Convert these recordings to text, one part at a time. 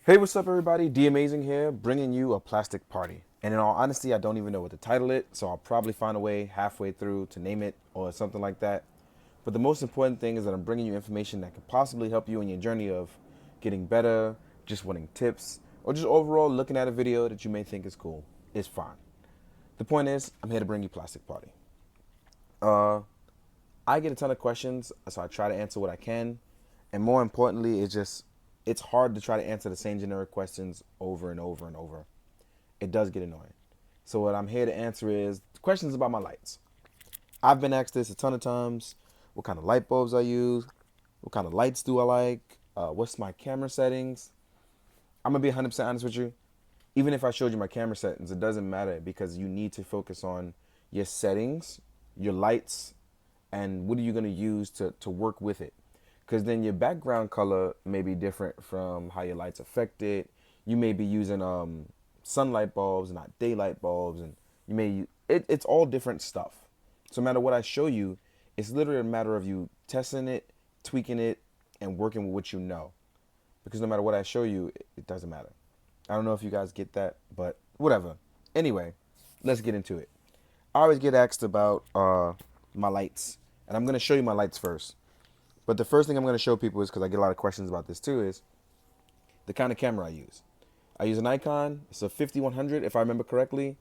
Hey, what's up, everybody? D Amazing here, bringing you a plastic party. And in all honesty, I don't even know what to title it, so I'll probably find a way halfway through to name it or something like that. But the most important thing is that I'm bringing you information that could possibly help you in your journey of getting better, just wanting tips, or just overall looking at a video that you may think is cool. It's fine. The point is, I'm here to bring you Plastic Party. Uh, I get a ton of questions, so I try to answer what I can. And more importantly, it's hard to try to answer the same generic questions over and over and over. It does get annoying. So what I'm here to answer is questions about my lights. I've been asked this a ton of times. What kind of light bulbs I use? What kind of lights do I like? What's my camera settings? I'm gonna be 100% honest with you. Even if I showed you my camera settings, it doesn't matter because you need to focus on your settings, your lights, and what are you going to use to work with it. Because then your background color may be different from how your lights affect it. You may be using sunlight bulbs, not daylight bulbs, and it's all different stuff. So no matter what I show you, it's literally a matter of you testing it, tweaking it, and working with what you know. Because no matter what I show you, it doesn't matter. I don't know if you guys get that, but whatever. Anyway, let's get into it. I always get asked about my lights, and I'm going to show you my lights first. But the first thing I'm going to show people is, because I get a lot of questions about this too, is the kind of camera I use. I use a Nikon. It's a 5100 if I remember correctly,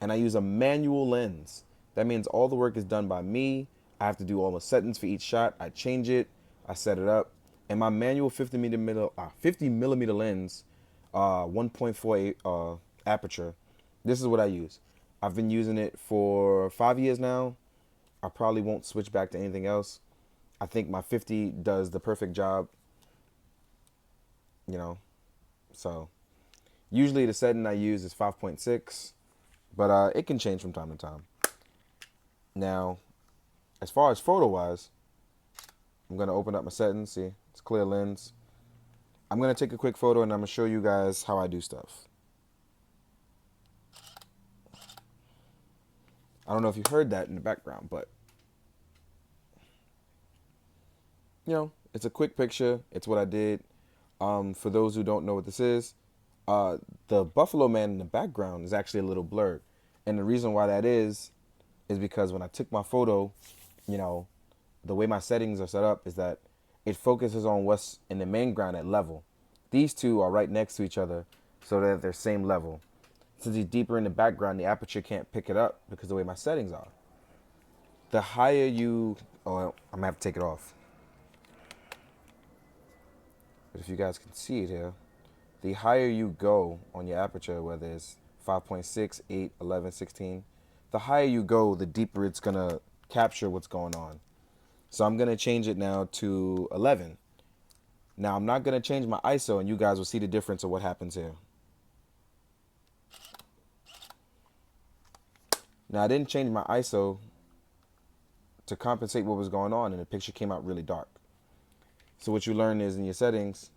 and I use a manual lens. That means all the work is done by me. I have to do all the settings for each shot. I change it, I set it up, and my manual 50 millimeter lens, 1.48 aperture. This is what I use. I've been using it for 5 years now. I probably won't switch back to anything else. I think my 50 does the perfect job, you know. So usually the setting I use is 5.6, but it can change from time to time. Now, as far as photo wise, I'm gonna open up my settings. See, it's clear lens. I'm gonna take a quick photo and I'm gonna show you guys how I do stuff. I don't know if you heard that in the background, but it's a quick picture. It's what I did. For those who don't know what this is, the Buffalo Man in the background is actually a little blurred. And the reason why that is because when I took my photo, you know, the way my settings are set up is that it focuses on what's in the main ground at level. These two are right next to each other so that they're same level. Since he's deeper in the background, the aperture can't pick it up because of the way my settings are. The higher you, oh, I'm gonna have to take it off. But if you guys can see it here, the higher you go on your aperture, whether it's 5.6, 8, 11, 16, the higher you go, the deeper it's going to capture what's going on. So I'm going to change it now to 11. Now I'm not going to change my ISO, and you guys will see the difference of what happens here. Now I didn't change my ISO to compensate what was going on, and the picture came out really dark. So what you learn is in your settings,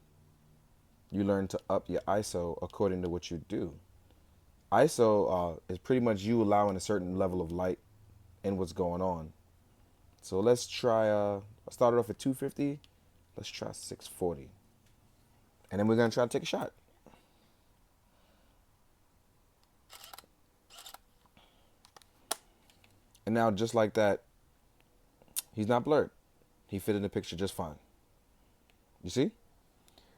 you learn to up your ISO according to what you do. ISO is pretty much you allowing a certain level of light in what's going on. So let's try, I started off at 250. Let's try 640. And then we're going to try to take a shot. And now just like that, he's not blurred. He fit in the picture just fine. You see?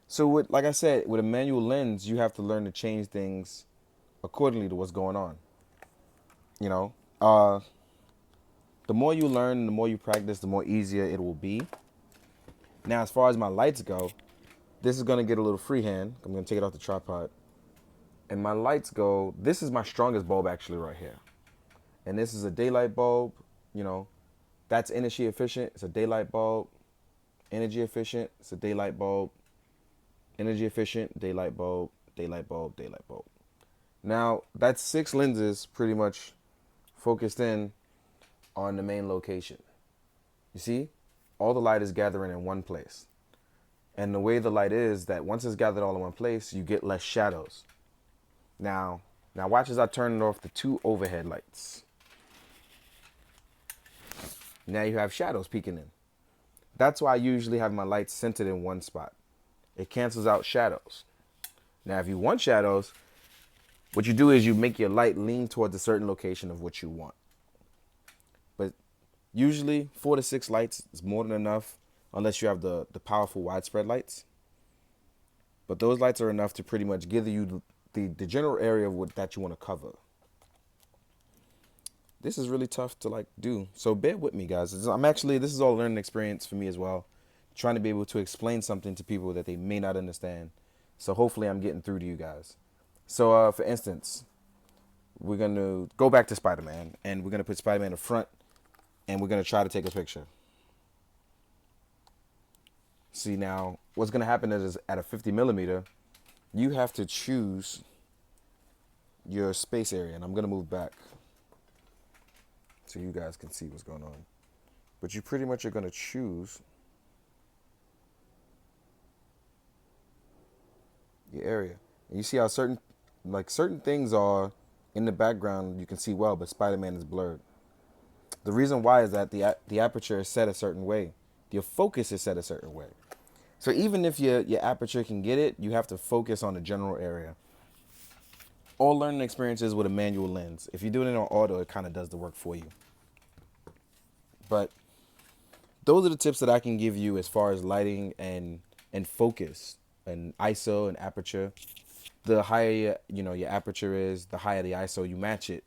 So like I said, with a manual lens, you have to learn to change things accordingly to what's going on. You know, the more you learn, the more you practice, the more easier it will be. Now, as far as my lights go, this is going to get a little freehand. I'm going to take it off the tripod. And my lights go, this is my strongest bulb actually right here. And this is a daylight bulb, that's energy efficient. It's a daylight bulb. Energy efficient, it's a daylight bulb. Energy efficient, daylight bulb, daylight bulb, daylight bulb. Now, that's 6 lenses pretty much focused in on the main location. You see? All the light is gathering in one place. And the way the light is that once it's gathered all in one place, you get less shadows. Now watch as I turn off the 2 overhead lights. Now you have shadows peeking in. That's why I usually have my lights centered in one spot. It cancels out shadows. Now, if you want shadows, what you do is you make your light lean towards a certain location of what you want. But usually 4 to 6 lights is more than enough unless you have the powerful widespread lights. But those lights are enough to pretty much give you the general area of what that you want to cover. This is really tough to like do. So bear with me, guys. This is all a learning experience for me as well. Trying to be able to explain something to people that they may not understand. So hopefully I'm getting through to you guys. So for instance, we're going to go back to Spider-Man and we're going to put Spider-Man in front and we're going to try to take a picture. See, now what's going to happen is at a 50 millimeter, you have to choose your space area. And I'm going to move back so you guys can see what's going on. But you pretty much are going to choose your area. And you see how certain things are in the background you can see well, but Spider-Man is blurred. The reason why is that the aperture is set a certain way. Your focus is set a certain way. So even if your aperture can get it, you have to focus on the general area. All learning experiences with a manual lens. If you do it on auto, it kind of does the work for you. But those are the tips that I can give you as far as lighting and focus and ISO and aperture. The higher your aperture is, the higher the ISO you match it,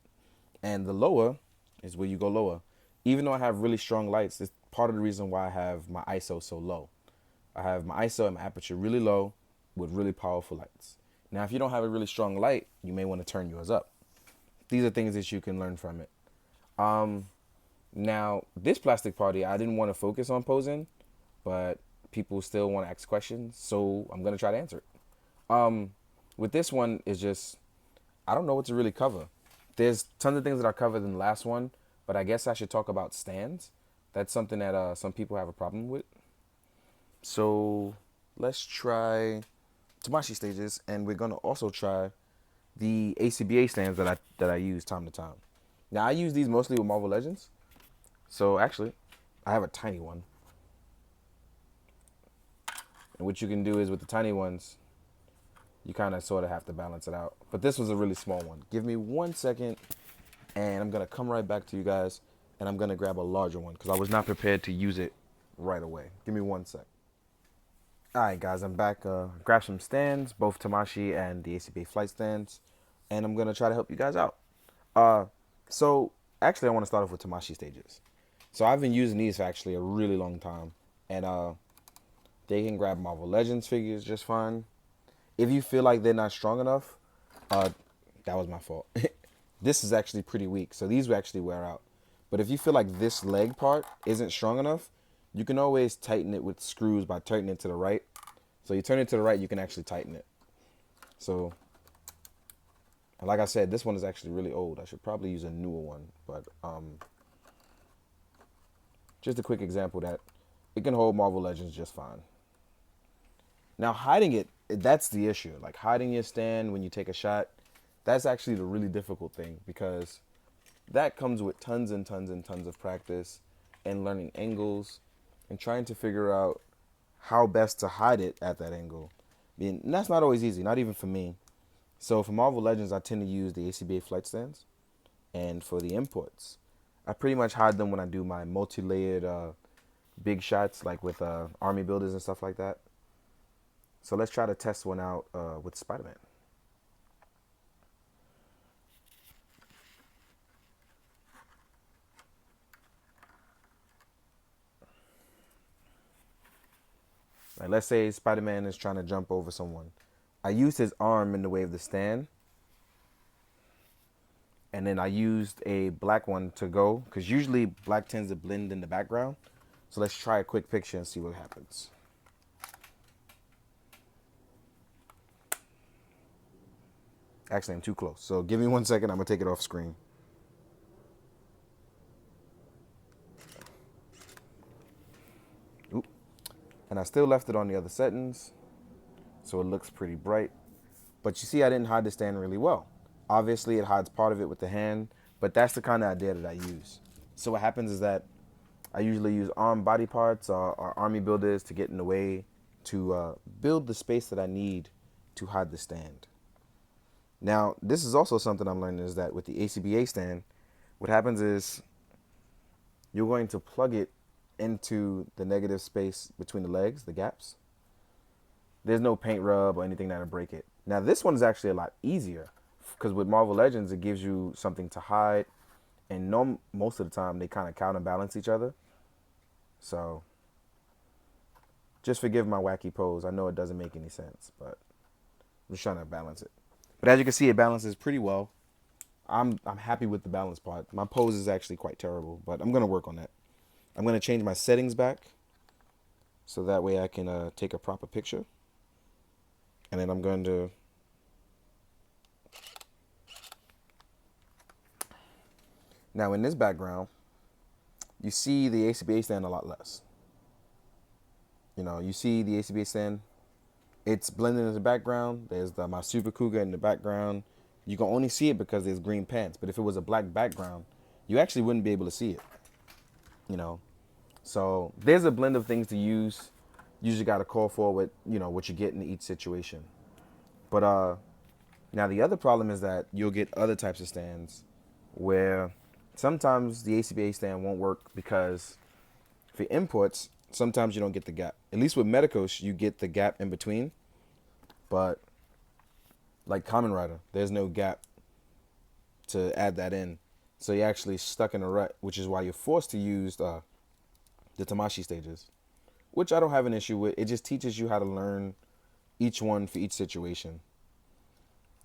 and the lower is where you go lower. Even though I have really strong lights, it's part of the reason why I have my ISO so low. I have my ISO and my aperture really low with really powerful lights. Now, if you don't have a really strong light, you may want to turn yours up. These are things that you can learn from it. Now, this plastic party, I didn't want to focus on posing, but people still want to ask questions, so I'm going to try to answer it. With this one, is just, I don't know what to really cover. There's tons of things that I covered in the last one, but I guess I should talk about stands. That's something that some people have a problem with. So let's try Tamashii stages, and we're going to also try the ACBA stands that I use time to time. Now, I use these mostly with Marvel Legends. So actually, I have a tiny one. And what you can do is with the tiny ones, you kind of sort of have to balance it out. But this was a really small one. Give me 1 second, and I'm going to come right back to you guys, and I'm going to grab a larger one because I was not prepared to use it right away. Give me 1 sec. All right, guys, I'm back. Grab some stands, both Tamashii and the ACBA flight stands, and I'm going to try to help you guys out. So actually, I want to start off with Tamashii stages. So I've been using these for actually a really long time, and they can grab Marvel Legends figures just fine. If you feel like they're not strong enough, that was my fault. This is actually pretty weak, so these will actually wear out. But if you feel like this leg part isn't strong enough, you can always tighten it with screws by turning it to the right. So you turn it to the right, you can actually tighten it. So, like I said, this one is actually really old. I should probably use a newer one, but just a quick example that it can hold Marvel Legends just fine. Now, hiding it, that's the issue. Like hiding your stand when you take a shot, that's actually the really difficult thing because that comes with tons and tons and tons of practice and learning angles and trying to figure out how best to hide it at that angle. And that's not always easy, not even for me. So for Marvel Legends, I tend to use the ACBA flight stands. And for the imports, I pretty much hide them when I do my multi-layered big shots, like with army builders and stuff like that. So let's try to test one out with Spider-Man. Like, let's say Spider-Man is trying to jump over someone. I used his arm in the way of the stand. And then I used a black one to go, because usually black tends to blend in the background. So let's try a quick picture and see what happens. Actually, I'm too close. So give me 1 second. I'm going to take it off screen. Oop. And I still left it on the other settings. So it looks pretty bright. But you see, I didn't hide the stand really well. Obviously, it hides part of it with the hand. But that's the kind of idea that I use. So what happens is that I usually use arm body parts or army builders to get in the way to build the space that I need to hide the stand. Now, this is also something I'm learning is that with the ACBA stand, what happens is you're going to plug it into the negative space between the legs, the gaps. There's no paint rub or anything that'll break it. Now, this one is actually a lot easier because with Marvel Legends, it gives you something to hide. And most of the time, they kind of counterbalance each other. So, just forgive my wacky pose. I know it doesn't make any sense, but I'm just trying to balance it. But as you can see, it balances pretty well. I'm happy with the balance part. My pose is actually quite terrible, but I'm going to work on that. I'm going to change my settings back so that way I can take a proper picture. And then I'm going to now in this background, you see the ACBA stand a lot less. You know, you see the ACBA stand, it's blended in the background. There's my Super Cougar in the background. You can only see it because there's green pants. But if it was a black background, you actually wouldn't be able to see it. You know, so there's a blend of things to use. You usually got to call for what you get in each situation. But now the other problem is that you'll get other types of stands where sometimes the ACBA stand won't work because for imports, sometimes you don't get the gap. At least with Medicos, you get the gap in between. But like Kamen Rider, there's no gap to add that in. So you're actually stuck in a rut, which is why you're forced to use the Tamashii stages, which I don't have an issue with. It just teaches you how to learn each one for each situation.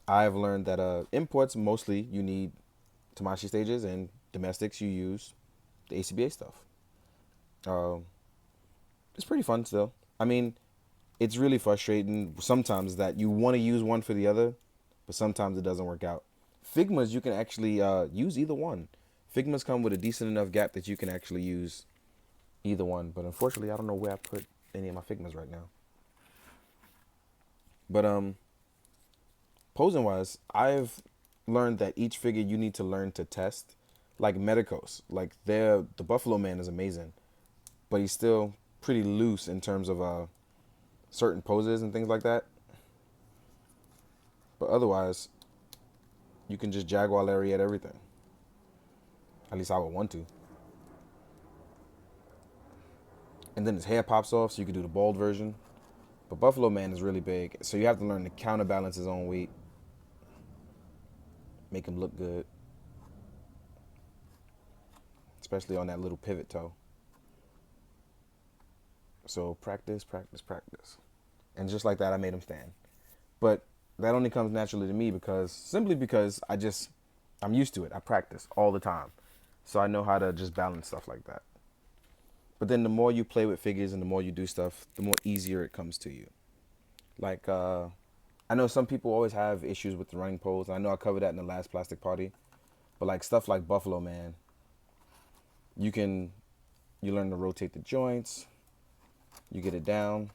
I've learned that imports, mostly you need Tamashii stages, and domestics, you use the ACBA stuff. It's pretty fun still. I mean, it's really frustrating sometimes that you want to use one for the other, but sometimes it doesn't work out. Figmas, you can actually use either one. Figmas come with a decent enough gap that you can actually use either one. But unfortunately, I don't know where I put any of my Figmas right now. But posing wise, I've learned that each figure you need to learn to test. Like Medicos, like the Buffalo Man is amazing, but he's still pretty loose in terms of certain poses and things like that. But otherwise, you can just Jaguar lariat everything. At least I would want to. And then his hair pops off, so you can do the bald version. But Buffalo Man is really big, so you have to learn to counterbalance his own weight. Make him look good. Especially on that little pivot toe. So practice, practice, practice. And just like that, I made him stand. But that only comes naturally to me simply because I'm used to it. I practice all the time. So I know how to just balance stuff like that. But then the more you play with figures and the more you do stuff, the more easier it comes to you. Like, I know some people always have issues with the running pose. I know I covered that in the last plastic party. But like stuff like Buffalo Man, you learn to rotate the joints. You get it down.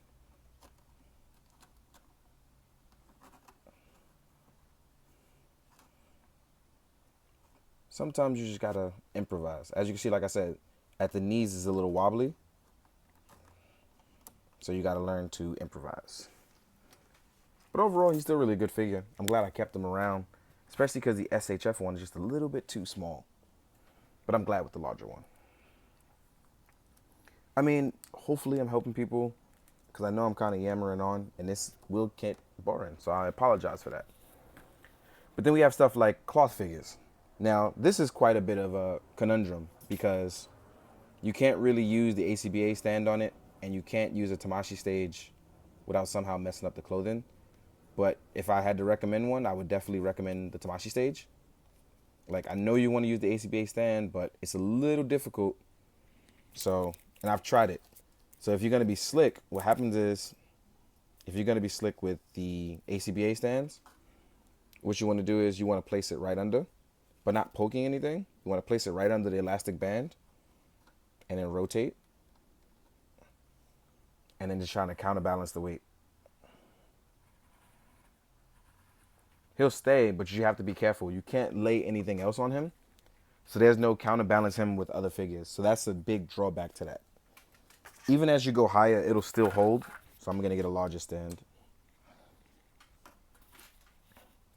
Sometimes you just gotta improvise. As you can see, like I said, at the knees is a little wobbly. So you gotta learn to improvise. But overall, he's still really a good figure. I'm glad I kept him around, especially because the SHF one is just a little bit too small. But I'm glad with the larger one. I mean, hopefully I'm helping people because I know I'm kind of yammering on and this will get boring. So I apologize for that. But then we have stuff like cloth figures. Now, this is quite a bit of a conundrum because you can't really use the ACBA stand on it and you can't use a Tamashii stage without somehow messing up the clothing. But if I had to recommend one, I would definitely recommend the Tamashii stage. Like, I know you want to use the ACBA stand, but it's a little difficult. So, and I've tried it. So if you're going to be slick, what happens is, if you're going to be slick with the ACBA stands, what you want to do is you want to place it right under, but not poking anything. You want to place it right under the elastic band and then rotate. And then just trying to counterbalance the weight. He'll stay, but you have to be careful. You can't lay anything else on him. So there's no counterbalance him with other figures. So that's a big drawback to that. Even as you go higher, it'll still hold. So I'm going to get a larger stand.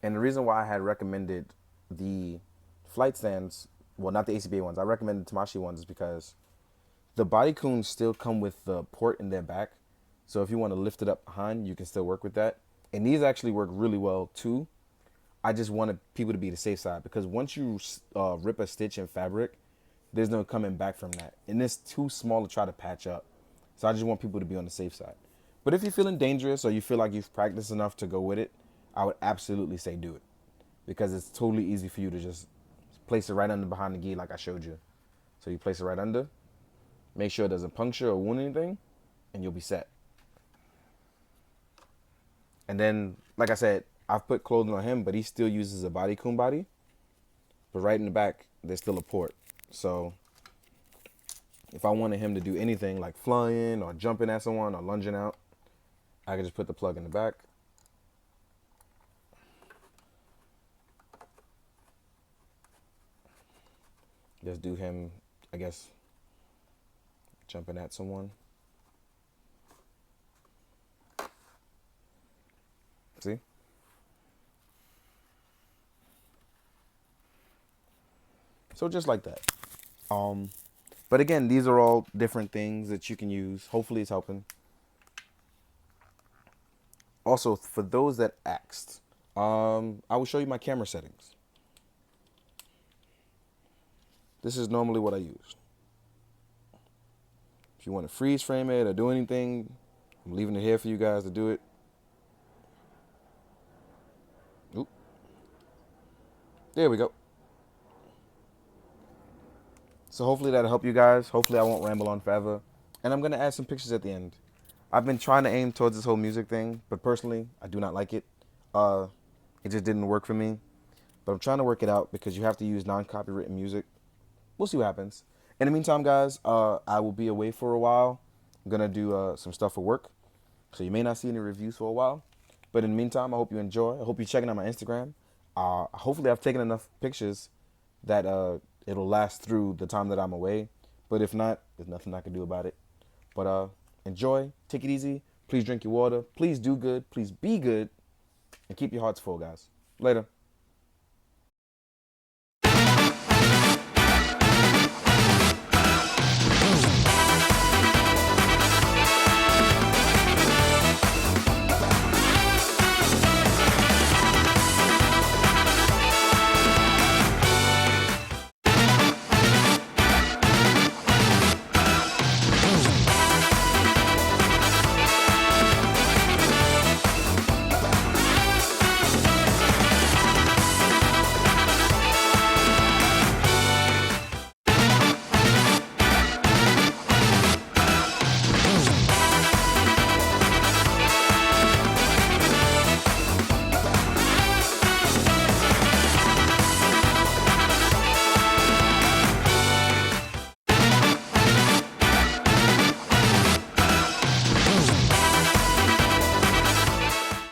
And the reason why I had recommended the flight stands, well, not the ACBA ones, I recommended Tamashi ones is because the Bodycoons still come with the port in their back. So if you want to lift it up behind, you can still work with that. And these actually work really well too. I just wanted people to be the safe side because once you rip a stitch in fabric, there's no coming back from that. And it's too small to try to patch up. So I just want people to be on the safe side. But if you're feeling dangerous or you feel like you've practiced enough to go with it, I would absolutely say do it. Because it's totally easy for you to just place it right under behind the gi like I showed you. So you place it right under, make sure it doesn't puncture or wound anything, and you'll be set. And then, like I said, I've put clothing on him, but he still uses a Bodycoon body. But right in the back, there's still a port. So if I wanted him to do anything like flying or jumping at someone or lunging out, I could just put the plug in the back. Just do him, I guess, jumping at someone. See? So just like that. But again, these are all different things that you can use. Hopefully it's helping. Also, for those that asked, I will show you my camera settings. This is normally what I use. If you want to freeze frame it or do anything, I'm leaving it here for you guys to do it. Oop. There we go. So hopefully that'll help you guys. Hopefully I won't ramble on forever. And I'm going to add some pictures at the end. I've been trying to aim towards this whole music thing, but personally, I do not like it. It just didn't work for me. But I'm trying to work it out because you have to use non-copywritten music. We'll see what happens. In the meantime, guys, I will be away for a while. I'm going to do some stuff for work. So you may not see any reviews for a while. But in the meantime, I hope you enjoy. I hope you're checking out my Instagram. Hopefully I've taken enough pictures that it'll last through the time that I'm away. But if not, there's nothing I can do about it. But enjoy. Take it easy. Please drink your water. Please do good. Please be good. And keep your hearts full, guys. Later.